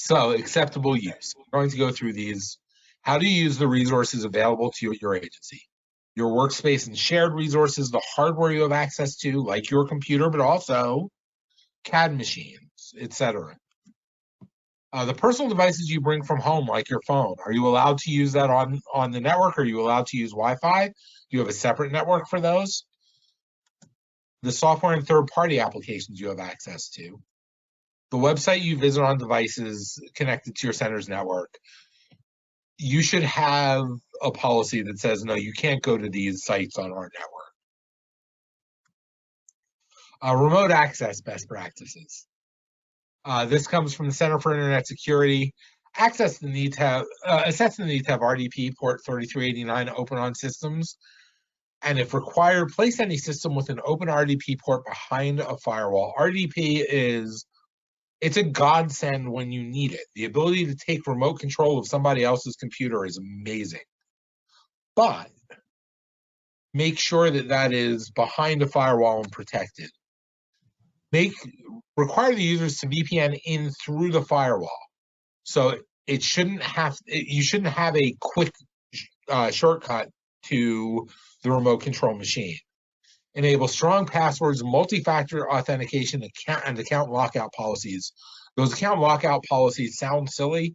So acceptable use. I'm going to go through these. How do you use the resources available to you at your agency? Your workspace and shared resources, the hardware you have access to, like your computer, but also CAD machines, etc. The personal devices you bring from home, like your phone, are you allowed to use that on the network? Are you allowed to use Wi-Fi? Do you have a separate network for those? The software and third-party applications you have access to. The website you visit on devices connected to your center's network. You should have a policy that says, no, you can't go to these sites on our network. Remote access best practices. This comes from the Center for Internet Security. Assess the need to have RDP port 3389 open on systems. And if required, place any system with an open RDP port behind a firewall. RDP it's a godsend when you need it. The ability to take remote control of somebody else's computer is amazing. But make sure that is behind a firewall and protected. Require the users to VPN in through the firewall. So you shouldn't have a quick shortcut to the remote control machine. Enable strong passwords, multi-factor authentication, and account lockout policies. Those account lockout policies sound silly,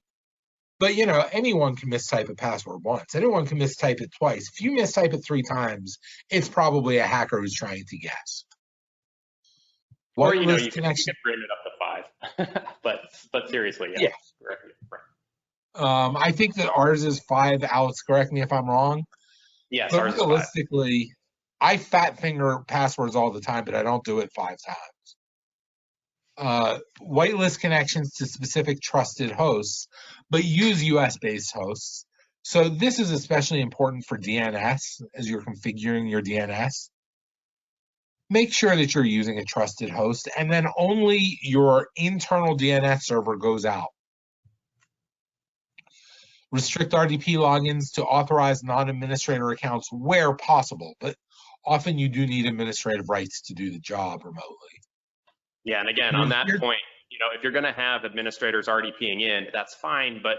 but anyone can mistype a password once. Anyone can mistype it twice. If you mistype it 3 times, it's probably a hacker who's trying to guess. Or you can bring it up to 5. but seriously, yeah. Right. I think that ours is 5. Alex, correct me if I'm wrong. Yes, but ours realistically, is 5. I fat finger passwords all the time, but I don't do it 5 times. Whitelist connections to specific trusted hosts, but use US-based hosts. So this is especially important for DNS as you're configuring your DNS. Make sure that you're using a trusted host, and then only your internal DNS server goes out. Restrict RDP logins to authorized non-administrator accounts where possible, but often you do need administrative rights to do the job remotely. Yeah, and again, on that point, if you're going to have administrators RDPing in, that's fine, but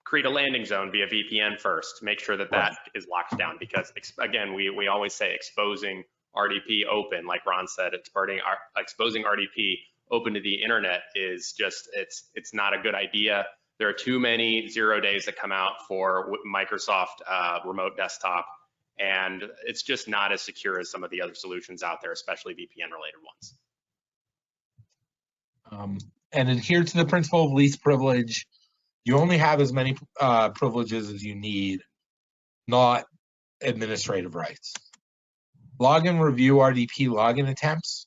create a landing zone via VPN first. Make sure that is locked down, because again, we always say exposing RDP open, like Ron said, exposing RDP open to the internet is just it's not a good idea. There are too many 0 days that come out for Microsoft remote desktop, and it's just not as secure as some of the other solutions out there, especially VPN related ones. And adhere to the principle of least privilege. You only have as many privileges as you need, not administrative rights. Login review RDP login attempts.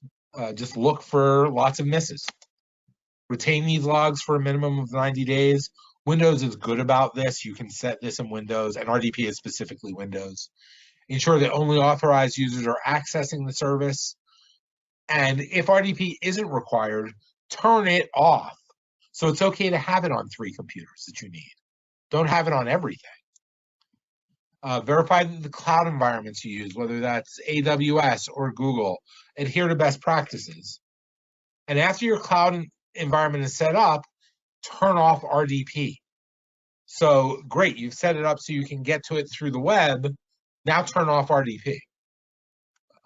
Just look for lots of misses. Retain these logs for a minimum of 90 days. Windows is good about this. You can set this in Windows, and RDP is specifically Windows. Ensure that only authorized users are accessing the service. And if RDP isn't required, turn it off. So it's okay to have it on 3 computers that you need. Don't have it on everything. Verify that the cloud environments you use, whether that's AWS or Google, adhere to best practices. And after your cloud environment is set up, turn off RDP. So great, you've set it up so you can get to it through the web. Now turn off RDP.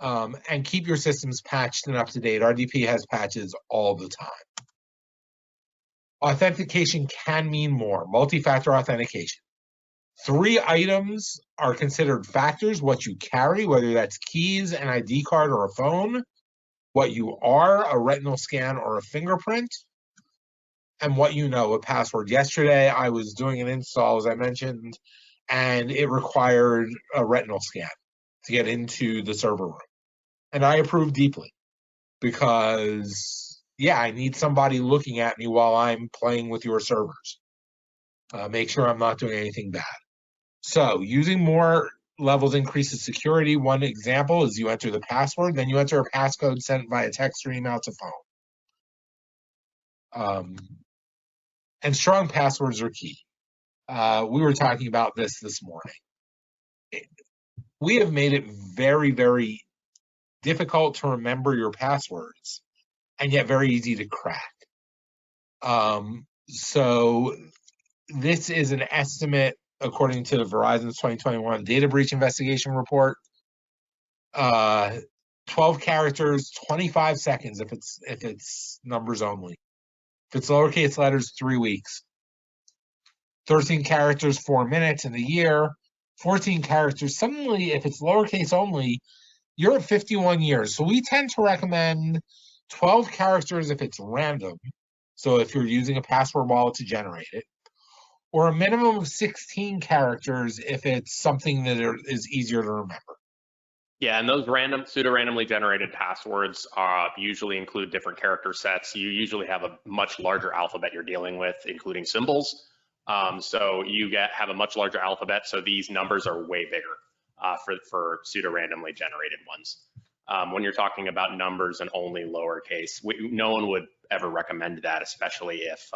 And keep your systems patched and up to date. RDP has patches all the time. Authentication can mean more. Multi-factor authentication. 3 items are considered factors: what you carry, whether that's keys, an ID card, or a phone; what you are, a retinal scan or a fingerprint; and what you know, a password. Yesterday, I was doing an install, as I mentioned, and it required a retinal scan to get into the server room. And I approved deeply because, yeah, I need somebody looking at me while I'm playing with your servers. Make sure I'm not doing anything bad. So using more levels increases security. One example is you enter the password, then you enter a passcode sent via text or email to phone. And strong passwords are key. We were talking about this morning. We have made it very, very difficult to remember your passwords, and yet very easy to crack. So this is an estimate according to Verizon's 2021 data breach investigation report. 12 characters, 25 seconds if it's numbers only. If it's lowercase letters, 3 weeks. 13 characters, 4 minutes in a year. 14 characters. Suddenly, if it's lowercase only, you're at 51 years. So we tend to recommend 12 characters if it's random. So if you're using a password wallet to generate it, or a minimum of 16 characters if it's something that is easier to remember. Yeah, and those pseudo-randomly generated passwords usually include different character sets. You usually have a much larger alphabet you're dealing with, including symbols. So you have a much larger alphabet, so these numbers are way bigger for pseudo-randomly generated ones. When you're talking about numbers and only lowercase, no one would ever recommend that, especially if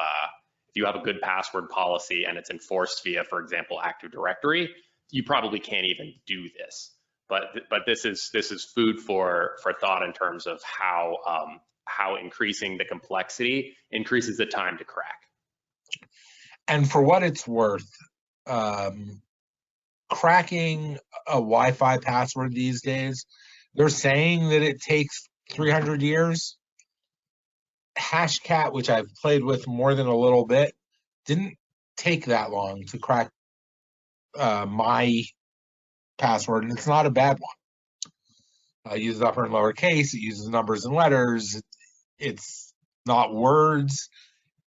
you have a good password policy and it's enforced via, for example, Active Directory. You probably can't even do this. But this is food for thought in terms of how increasing the complexity increases the time to crack. And for what it's worth, cracking a Wi-Fi password these days, they're saying that it takes 300 years. Hashcat, which I've played with more than a little bit, didn't take that long to crack my password, and it's not a bad one. It uses upper and lower case, it uses numbers and letters, it's not words.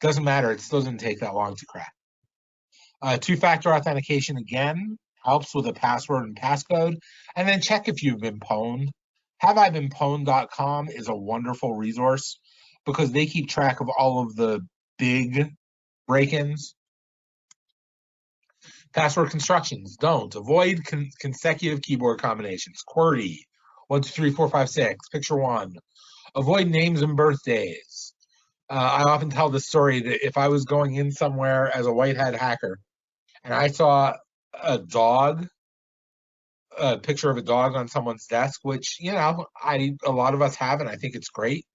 Doesn't matter, it still doesn't take that long to crack. Two-factor authentication, again, helps with a password and passcode. And then check if you've been pwned. HaveIBeenPwned.com is a wonderful resource because they keep track of all of the big break-ins. Password constructions, don't. Avoid consecutive keyboard combinations. QWERTY, 1, 2, 3, 4, 5, 6, picture 1. Avoid names and birthdays. I often tell the story that if I was going in somewhere as a white hat hacker and I saw a dog, a picture of a dog on someone's desk, which, you know, a lot of us have, and I think it's great.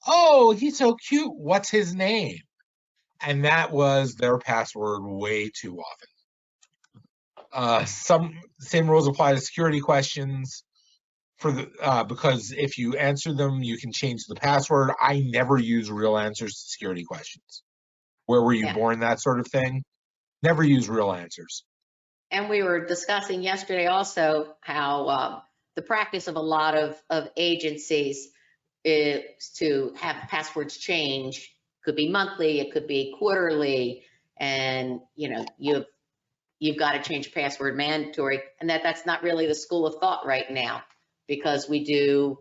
Oh, he's so cute. What's his name? And that was their password way too often. Some same rules apply to security questions because if you answer them, you can change the password. I never use real answers to security questions. Where were you born? That sort of thing. Never use real answers. And we were discussing yesterday also how the practice of a lot of agencies is to have passwords change. Could be monthly, it could be quarterly, and you know you've got to change password mandatory, and that's not really the school of thought right now, because we do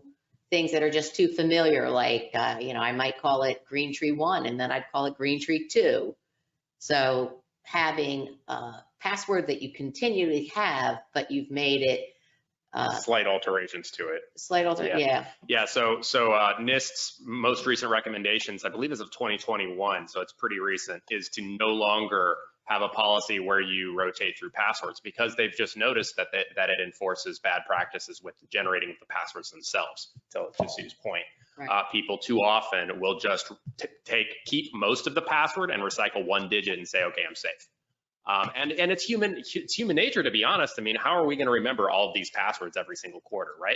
things that are just too familiar, like you know, I might call it Green Tree 1 and then I'd call it Green Tree 2. So having a password that you continually have, but you've made it slight alterations to it. Yeah. So NIST's most recent recommendations, I believe, is of 2021, so it's pretty recent, is to no longer have a policy where you rotate through passwords, because they've just noticed that it enforces bad practices with generating the passwords themselves. To Sue's point, right. People too often will just keep most of the password and recycle one digit and say, okay, I'm safe. And it's human nature, to be honest. I mean, how are we going to remember all of these passwords every single quarter, right?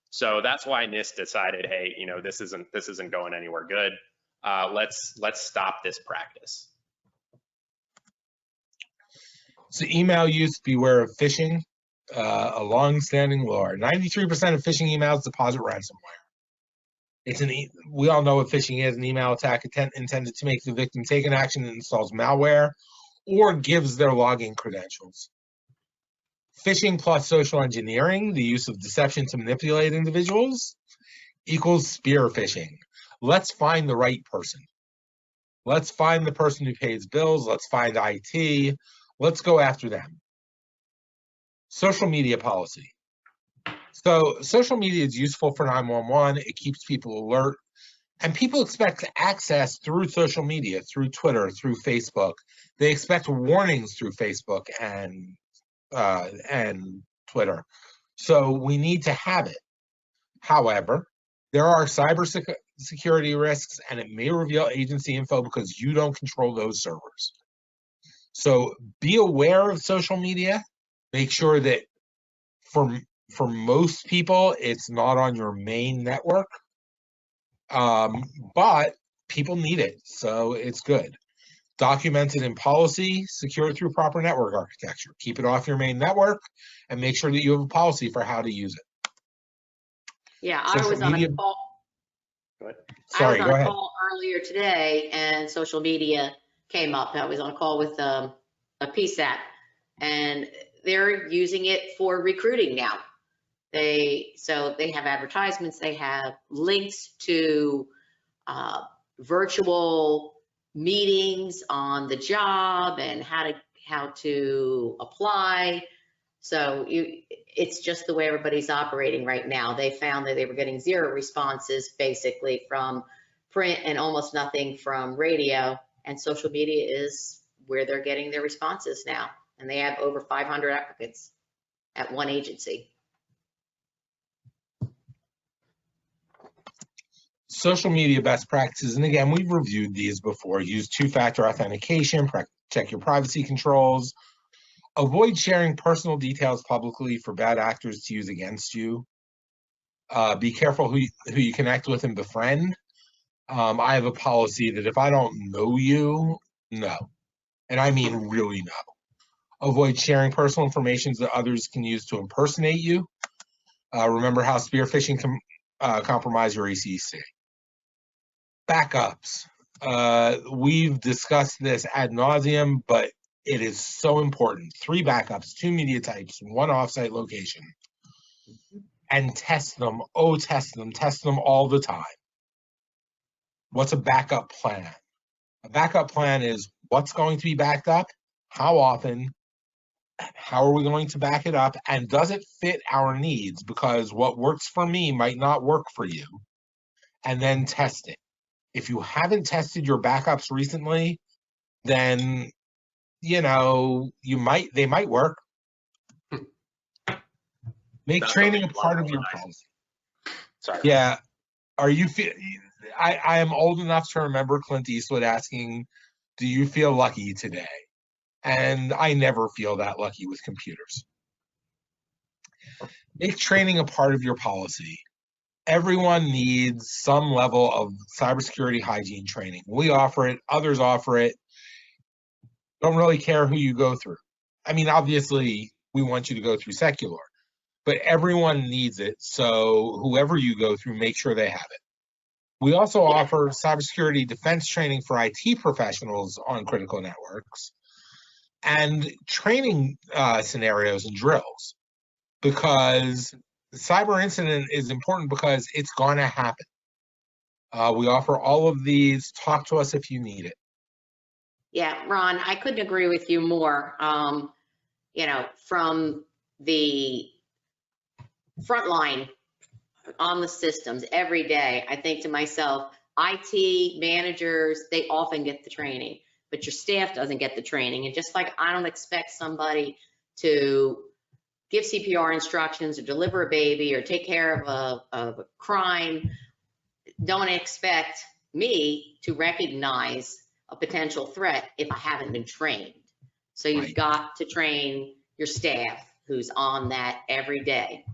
So that's why NIST decided, hey, you know, this isn't going anywhere good. Let's stop this practice. So email use, beware of phishing. A long-standing lore. 93% of phishing emails deposit ransomware. We all know what phishing is: an email attack intended to make the victim take an action that installs malware or gives their login credentials. Phishing plus social engineering, the use of deception to manipulate individuals, equals spear phishing. Let's find the right person. Let's find the person who pays bills. Let's find IT. Let's go after them. Social media policy. So social media is useful for 911. It keeps people alert. And people expect access through social media, through Twitter, through Facebook. They expect warnings through Facebook and Twitter. So we need to have it. However, There are cybersecurity risks, and it may reveal agency info because you don't control those servers. So be aware of social media. Make sure that for most people, it's not on your main network. But people need it, so it's good. Document it in policy, secure it through proper network architecture. Keep it off your main network, and make sure that you have a policy for how to use it. Yeah, I was on a call. Sorry, go ahead. Call earlier today, and social media came up. I was on a call with a PSAT, and they're using it for recruiting now. So they have advertisements, they have links to virtual meetings on the job and how to apply. So it's just the way everybody's operating right now. They found that they were getting 0 responses basically from print and almost nothing from radio, and social media is where they're getting their responses now. And they have over 500 applicants at one agency. Social media best practices, and again, we've reviewed these before. Use 2-factor authentication, check your privacy controls. Avoid sharing personal details publicly for bad actors to use against you. Be careful who you connect with and befriend. I have a policy that if I don't know you, no. And I mean really no. Avoid sharing personal information that others can use to impersonate you. Remember how spear phishing can compromise your ACC. Backups. We've discussed this ad nauseum, but it is so important. 3 backups, 2 media types, 1 offsite location. And test them. Oh, test them all the time. What's a backup plan? A backup plan is what's going to be backed up, how often, how are we going to back it up, and does it fit our needs? Because what works for me might not work for you. And then test it. If you haven't tested your backups recently, then they might work. Make training a part of your policy. Sorry. Yeah. I am old enough to remember Clint Eastwood asking, do you feel lucky today? And I never feel that lucky with computers. Make training a part of your policy. Everyone needs some level of cybersecurity hygiene training. We offer it, others offer it. Don't really care who you go through. I mean, obviously, we want you to go through secular, but everyone needs it. So whoever you go through, make sure they have it. We also offer cybersecurity defense training for IT professionals on critical networks and training scenarios and drills, because the cyber incident is important because it's going to happen. We offer all of these. Talk to us if you need it. Yeah, Ron, I couldn't agree with you more. From the front line on the systems every day, I think to myself, IT managers, they often get the training, but your staff doesn't get the training. And just like I don't expect somebody to give CPR instructions or deliver a baby or take care of a crime, don't expect me to recognize a potential threat if I haven't been trained. So you've got to train your staff who's on that every day.